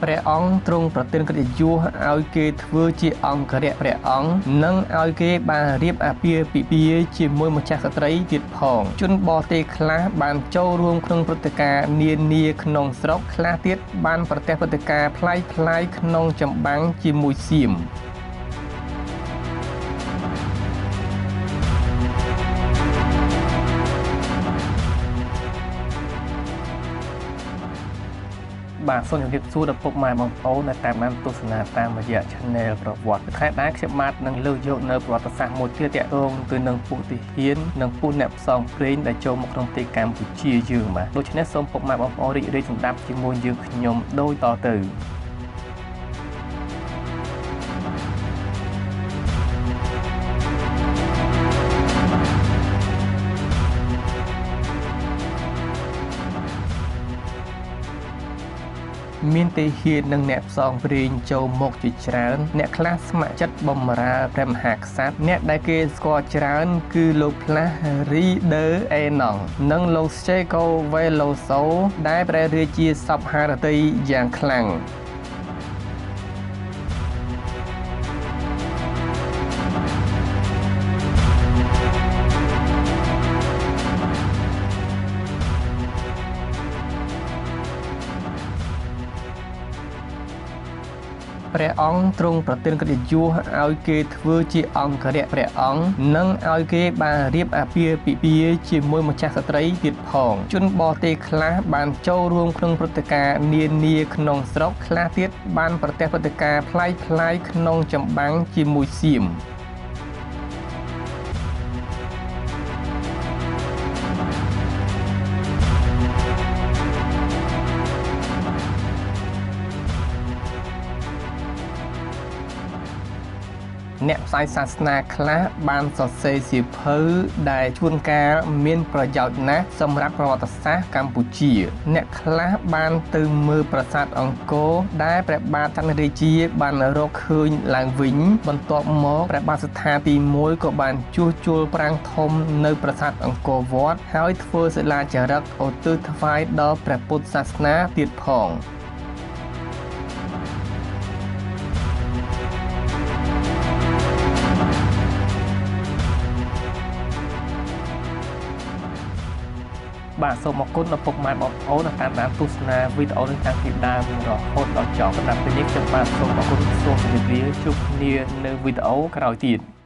ព្រះអង្គទ្រង់ប្រទានកិត្តិយសឲ្យគេធ្វើជាអង្គរៈព្រះអង្គនិងឲ្យគេបានរៀបអាពាហ៍ពិពាហ៍ជាមួយម្ចាស់ស្ត្រីទៀតផងជនបរទេសខ្លះបានចូលរួមក្នុងព្រឹត្តិការណ៍នានាក្នុងស្រុកខ្លះទៀតបានប្រទះព្រឹត្តិការណ៍ប្លែកៗក្នុងចម្បាំងជាមួយសៀមបាទសូមជម្រាបសួរដល់ពុកម៉ែបងប្អូនដែលតាមដានទស្សនាតាមរយៈ Channel ប្រវត្តិថ្ងៃដែរខ្ញុំបាទនឹងលើកយកនៅប្រវត្តិសាស្ត្រមួយទៀតទាក់ទងទៅនឹងពួកទាហាននិងពួកអ្នកផ្សងព្រេងដែលចូលមកក្នុងប្រទេសកម្ពុជាយើងបាទដូច្នេះសូមពុកម៉ែបងប្អូនរីករាយស្ដាប់ជាមួយយើងខ្ញុំដូចតទៅមានទាហាននិងអ្នកផ្សងព្រេងចូលមកជាច្រើនអ្នកខ្លះស្ម័គ្រចិត្តបម្រើព្រះមហាក្សត្រអ្នកដែលគេស្គាល់ច្រើនគឺលោកផ្លាស់រីដឺអេណង់និងលោកស្ជេកូវេឡូសូដែលព្រះរាជាសពហារតីយ៉ាងខ្លាំងព្រះអង្គទ្រង់ប្រទានកិត្តិយសឲ្យគេធ្វើជាអង្គរៈព្រះអង្គនិងឲ្យគេបានរៀបអាពាហ៍ពិពាហ៍ជាមួយម្ចាស់ស្ត្រីទៀតផងជនបរទេសខ្លះបានចូលរួមក្នុងព្រឹត្តិការណ៍នានាក្នុងស្រុកខ្លះទៀតបានប្រទះព្រឹត្តិការណ៍ប្លែកៗក្នុងចម្បាំងជាមួយសៀមអ្នកផ្សាយសាសនាខ្លះបានសរសេរសៀវភៅដែលជួនកាលមានប្រយោជន៍ណាស់សម្រាប់ប្រវត្តិសាស្ត្រកម្ពុជាអ្នកខ្លះបានទៅមើលប្រាសាទអង្គរដែលព្រះបាទចន្ទរាជាបានរកឃើញឡើងវិញបន្ទាប់មកព្រះបាទសត្ថាទី1ក៏បានជួសជុលប្រាង្គធំនៅប្រាសាទអង្គរវត្តហើយធ្វើសិលាចារឹកឧទ្ទិសថ្វាយដល់ព្រះពុទ្ធសាសនាទៀតផងបាទសូមអរគុណដល់ពុកម៉ែបងប្អូនដែលតាមដានទស្សនាវីដេអូនេះតាំងពីដើមរហូតដល់ចប់សម្រាប់ពេលនេះខ្ញុំបាទសូមអរគុណសូមជម្រាបលាជួបគ្នានៅវីដេអូក្រោយទៀត